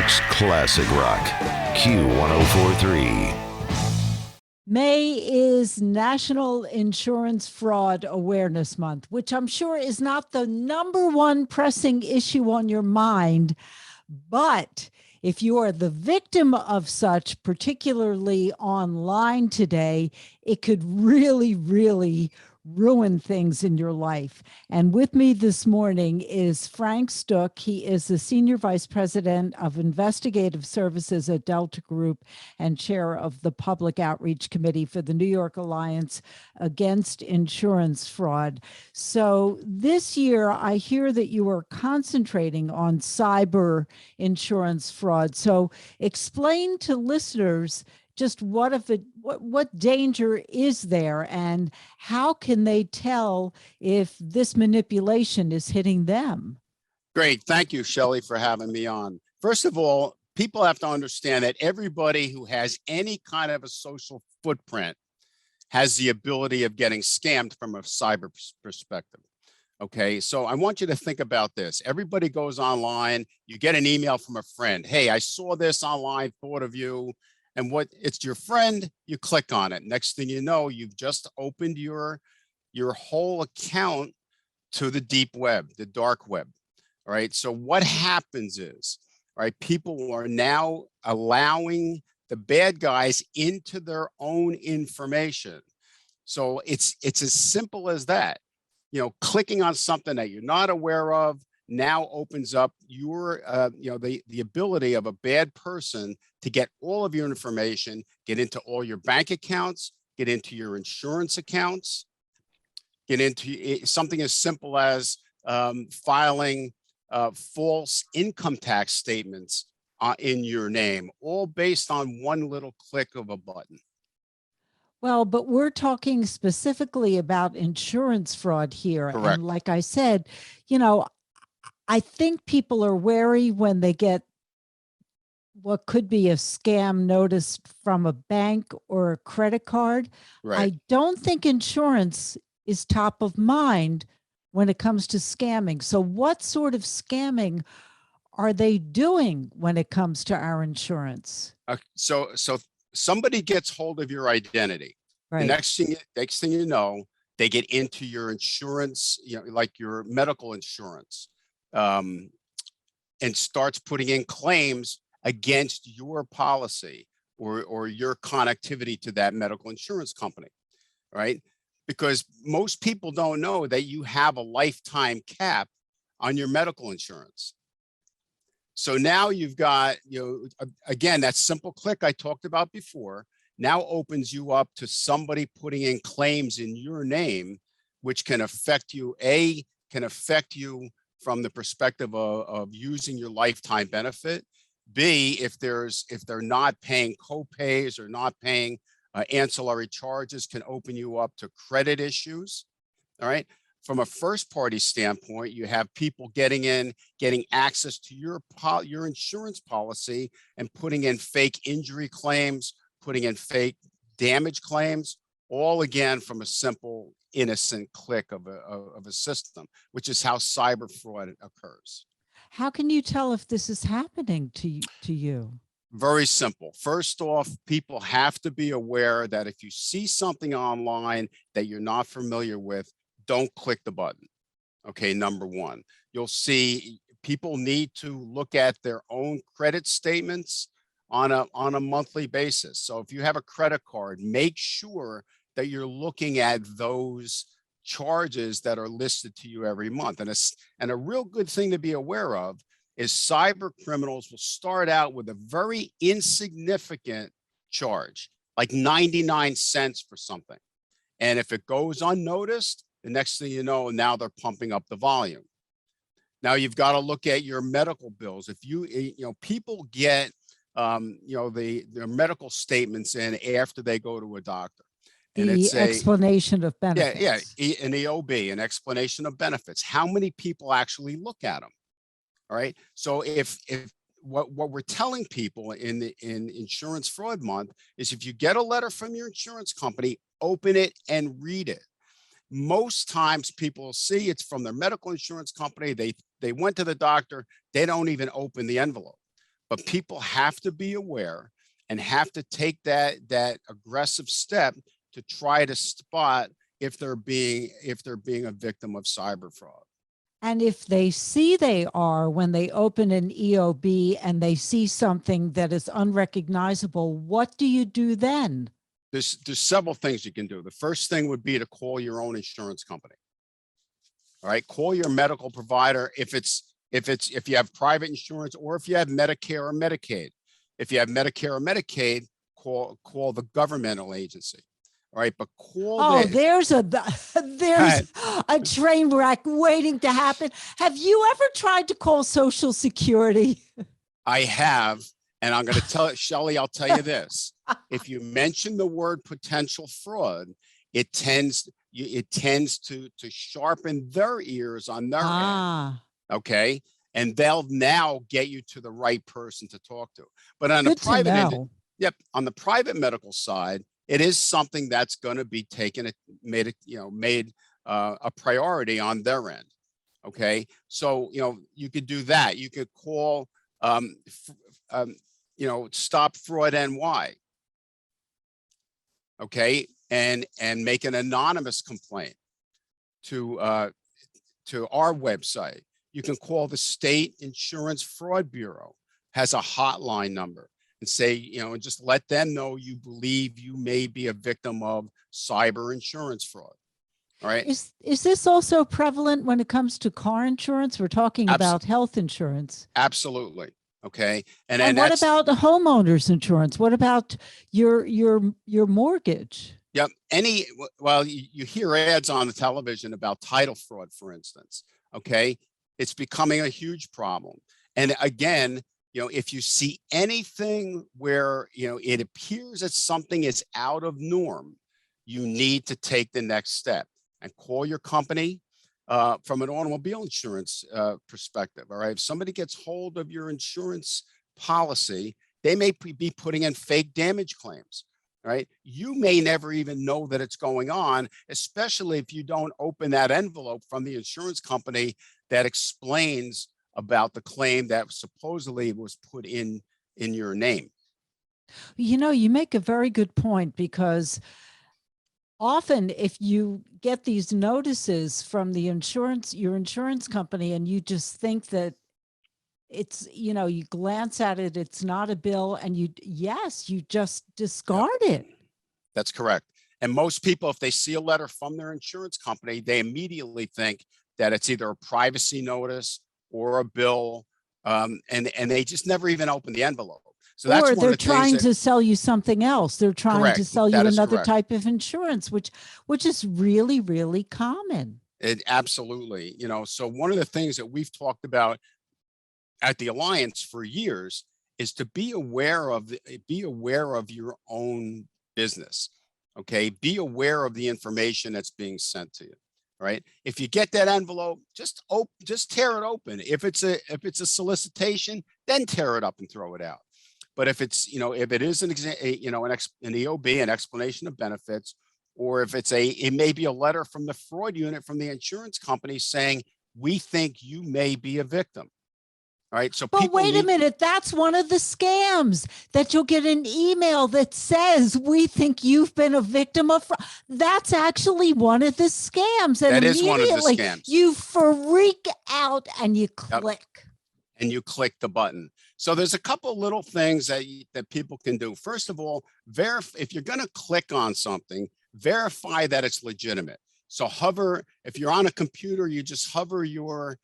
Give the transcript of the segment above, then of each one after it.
York's classic rock, Q1043. May is National Insurance Fraud Awareness Month, which I'm sure is not the number one pressing issue on your mind. But if you are the victim of such, particularly online today, it could really ruin things in your life. And with me this morning is Frank Sztuk. He is the Senior Vice President of Investigative Services at Delta Group and Chair of the Public Outreach Committee for the New York Alliance Against Insurance Fraud. So this year, I hear that you are concentrating on cyber insurance fraud. So explain to listeners just what danger is there and how can they tell if this manipulation is hitting them? Great. Thank you, Shelley, for having me on. First of all, people have to understand that everybody who has any kind of a social footprint has the ability of getting scammed from a cyber perspective. Okay, so I want you to think about this. Everybody goes online, you get an email from a friend. Hey, I saw this online, thought of you. And what it's your friend, you click on it. Next thing you know, you've just opened your whole account to the deep web, the dark web. All right. So what happens is, all right, people are now allowing the bad guys into their own information. So it's as simple as that. You know, clicking on something that you're not aware of now opens up your, the ability of a bad person to get all of your information, get into all your bank accounts, get into your insurance accounts, get into something as simple as filing false income tax statements in your name, all based on one little click of a button. Well, but we're talking specifically about insurance fraud here. Correct. And like I said, you know, I think people are wary when they get what could be a scam notice from a bank or a credit card. Right. I don't think insurance is top of mind when it comes to scamming. So what sort of scamming are they doing when it comes to our insurance? So somebody gets hold of your identity. Right. The next thing you know, they get into your insurance, like your medical insurance, and starts putting in claims against your policy or your connectivity to that medical insurance company, right? Because most people don't know that you have a lifetime cap on your medical insurance. So now you've got, again, that simple click I talked about before now opens you up to somebody putting in claims in your name, which can affect you, from the perspective of using your lifetime benefit. B, if they're not paying co-pays or not paying ancillary charges, can open you up to credit issues. All right. From a first party standpoint, you have people getting access to your insurance policy and putting in fake injury claims, putting in fake damage claims, all again from a simple, innocent click of a system, which is how cyber fraud occurs. How can you tell if this is happening to you? Very simple. First off, people have to be aware that if you see something online that you're not familiar with, don't click the button. Okay, number one. You'll see people need to look at their own credit statements on a monthly basis. So if you have a credit card, make sure that you're looking at those charges that are listed to you every month. And a real good thing to be aware of is cyber criminals will start out with a very insignificant charge, like 99 cents for something. And if it goes unnoticed, the next thing you know, now they're pumping up the volume. Now you've got to look at your medical bills. If people get, their medical statements in after they go to a doctor. And the explanation of benefits. Yeah, an EOB, an explanation of benefits. How many people actually look at them? All right. So if what we're telling people in Insurance Fraud Month is if you get a letter from your insurance company, open it and read it. Most times people see it's from their medical insurance company. They went to the doctor. They don't even open the envelope. but people have to be aware and have to take that aggressive step to try to spot if they're being a victim of cyber fraud. And if they see they are, when they open an EOB and they see something that is unrecognizable, what do you do then? There's several things you can do. The first thing would be to call your own insurance company. All right, call your medical provider if you have private insurance, or if you have Medicare or Medicaid. If you have Medicare or Medicaid, call the governmental agency. All right, but there's a train wreck waiting to happen. Have you ever tried to call Social Security? I have, and I'm going to tell Shelley, I'll tell you this. If you mention the word potential fraud, it tends to sharpen their ears on their end. Okay. And they'll now get you to the right person to talk to. But on the private end, on the private medical side, it is something that's going to be made a priority on their end. Okay. So, you could do that. You could call, Stop Fraud NY. Okay. And make an anonymous complaint to our website. You can call the State Insurance Fraud Bureau, has a hotline number, and say, and just let them know you believe you may be a victim of cyber insurance fraud. All right. Is this also prevalent when it comes to car insurance? We're talking about health insurance. Absolutely. Okay. And what about the homeowner's insurance? What about your mortgage? Yep. You hear ads on the television about title fraud, for instance. Okay. It's becoming a huge problem. And again, if you see anything where, it appears that something is out of norm, you need to take the next step and call your company from an automobile insurance perspective. All right. If somebody gets hold of your insurance policy, they may be putting in fake damage claims. Right. You may never even know that it's going on, especially if you don't open that envelope from the insurance company that explains about the claim that supposedly was put in your name. You make a very good point, because often if you get these notices from your insurance company, and you just think that it's, you glance at it, it's not a bill, and you just discard it. That's correct. And most people, if they see a letter from their insurance company, they immediately think that it's either a privacy notice or a bill, and they just never even open the envelope. So that's or they're trying to sell you something else. They're trying to sell you another type of insurance, which is really, really common. Absolutely. So one of the things that we've talked about at the Alliance for years is to be aware of your own business. Okay. Be aware of the information that's being sent to you. Right. If you get that envelope, just tear it open. If it's a solicitation, then tear it up and throw it out. But if it's, if it is an EOB, an explanation of benefits, or if it may be a letter from the fraud unit from the insurance company saying, we think you may be a victim. All right. So, but wait a minute, that's one of the scams, that you'll get an email that says, we think you've been a victim of fraud. That's actually one of the scams. And that is one of the scams. You freak out and you click. Yep. And you click the button. So there's a couple little things that people can do. First of all, if you're going to click on something, verify that it's legitimate. So if you're on a computer, you just hover your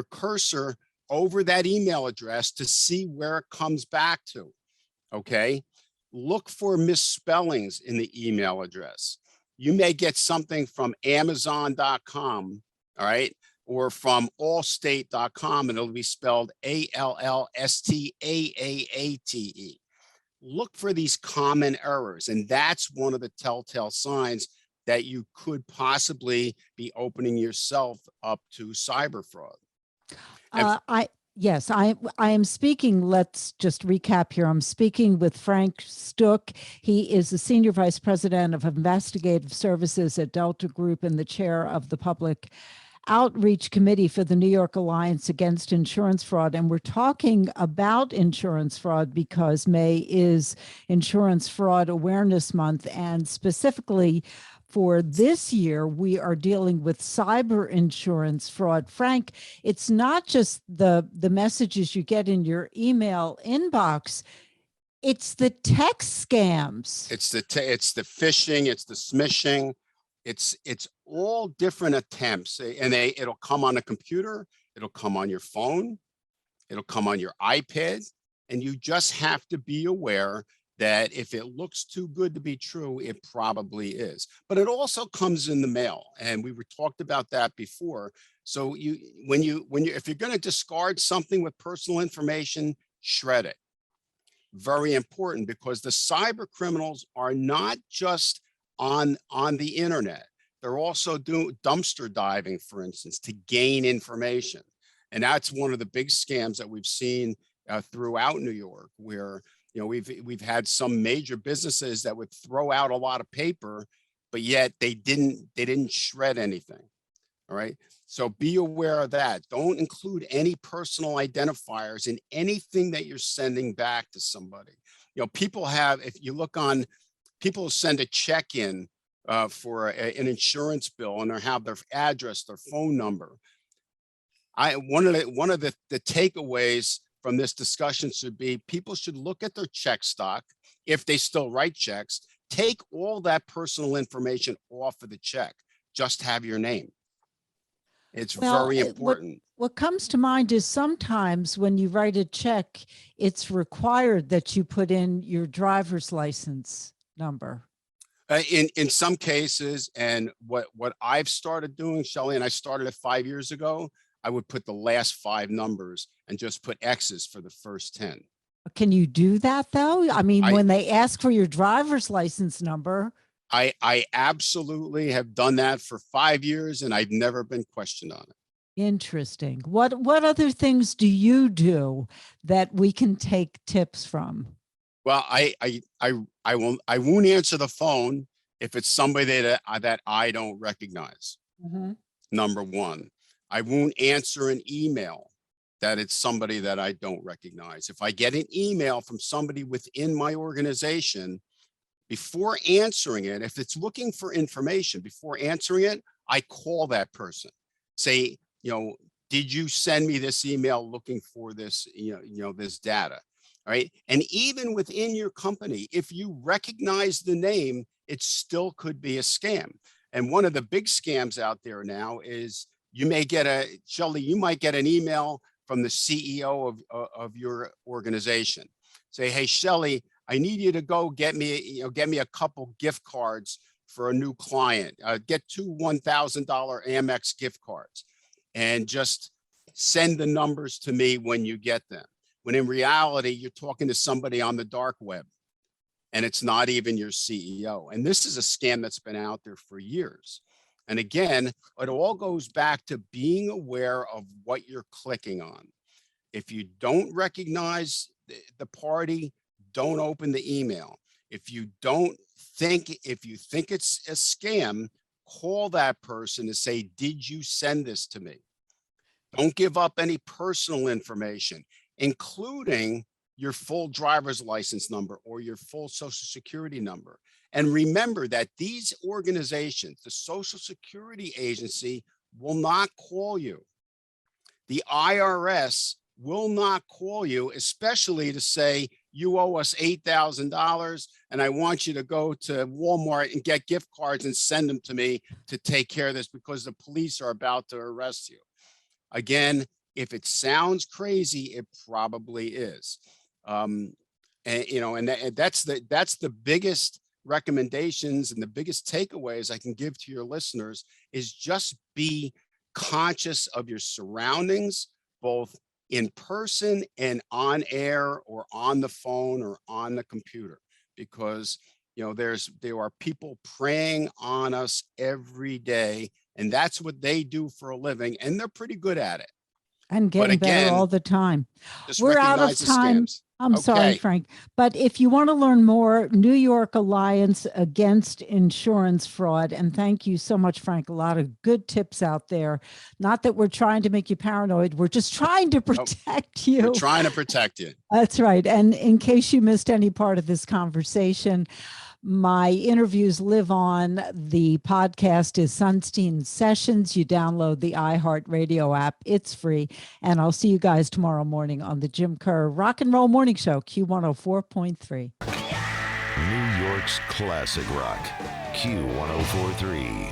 cursor over that email address to see where it comes back to. Okay. Look for misspellings in the email address. You may get something from Amazon.com. All right. Or from allstate.com, and it'll be spelled ALLSTAAATE. Look for these common errors. And that's one of the telltale signs that you could possibly be opening yourself up to cyber fraud. I am speaking, let's just recap here. I'm speaking with Frank Sztuk. He is the Senior Vice President of Investigative Services at Delta Group and the Chair of the Public outreach committee for the New York Alliance Against Insurance Fraud. And we're talking about insurance fraud because May is Insurance Fraud Awareness Month. And specifically for this year, we are dealing with cyber insurance fraud. Frank, it's not just the messages you get in your email inbox. It's the text scams. It's the phishing, it's the smishing, it's all different attempts, and it'll come on a computer, it'll come on your phone, it'll come on your iPad, and you just have to be aware that if it looks too good to be true, it probably is. But it also comes in the mail, and we were talked about that before. So if you're going to discard something with personal information, shred it. Very important, because the cyber criminals are not just on the internet. They're also doing dumpster diving, for instance, to gain information. And that's one of the big scams that we've seen throughout New York, where we've had some major businesses that would throw out a lot of paper, but yet they didn't shred anything. All right. So be aware of that. Don't include any personal identifiers in anything that you're sending back to somebody. People have, if you look on, people send a check in for an insurance bill, and they have their address, their phone number. One of the takeaways from this discussion should be, people should look at their check stock. If they still write checks, take all that personal information off of the check. Just have your name. It's very important. What comes to mind is sometimes when you write a check, it's required that you put in your driver's license number. In some cases, and what I've started doing, Shelley, and I started it 5 years ago, I would put the last 5 numbers and just put X's for the first 10. Can you do that though? I mean, when they ask for your driver's license number. I absolutely have done that for 5 years, and I've never been questioned on it. Interesting. What other things do you do that we can take tips from? Well, I won't answer the phone if it's somebody that I don't recognize. Mm-hmm. Number one. I won't answer an email that it's somebody that I don't recognize. If I get an email from somebody within my organization, before answering it, if it's looking for information, before answering it, I call that person. Say, did you send me this email looking for this, this data? All right. And even within your company, if you recognize the name, it still could be a scam. And one of the big scams out there now is, you might get an email from the CEO of your organization. Say, hey, Shelley, I need you to go get me a couple gift cards for a new client. Get 2 $1,000 Amex gift cards, and just send the numbers to me when you get them. When in reality, you're talking to somebody on the dark web, and it's not even your CEO. And this is a scam that's been out there for years. And again, it all goes back to being aware of what you're clicking on. If you don't recognize the party, don't open the email. If you think it's a scam, call that person and say, did you send this to me? Don't give up any personal information, including your full driver's license number or your full social security number. And remember that these organizations, the Social Security Agency, will not call you. The IRS will not call you, especially to say, you owe us $8,000 and I want you to go to Walmart and get gift cards and send them to me to take care of this because the police are about to arrest you. Again, if it sounds crazy, it probably is. That's the biggest recommendations and the biggest takeaways I can give to your listeners is just be conscious of your surroundings, both in person and on air or on the phone or on the computer, because there are people preying on us every day, and that's what they do for a living, and they're pretty good at it. And getting better all the time. We're out of time. I'm sorry, Okay. Frank. But if you want to learn more, New York Alliance Against Insurance Fraud. And thank you so much, Frank. A lot of good tips out there. Not that we're trying to make you paranoid, we're just trying to Nope. protect We're you. trying to protect you. That's right. And in case you missed any part of this conversation, my interviews live on. The podcast is Sunstein Sessions. You download the iHeartRadio app. It's free. And I'll see you guys tomorrow morning on the Jim Kerr Rock and Roll Morning Show, Q104.3. New York's classic rock, Q1043.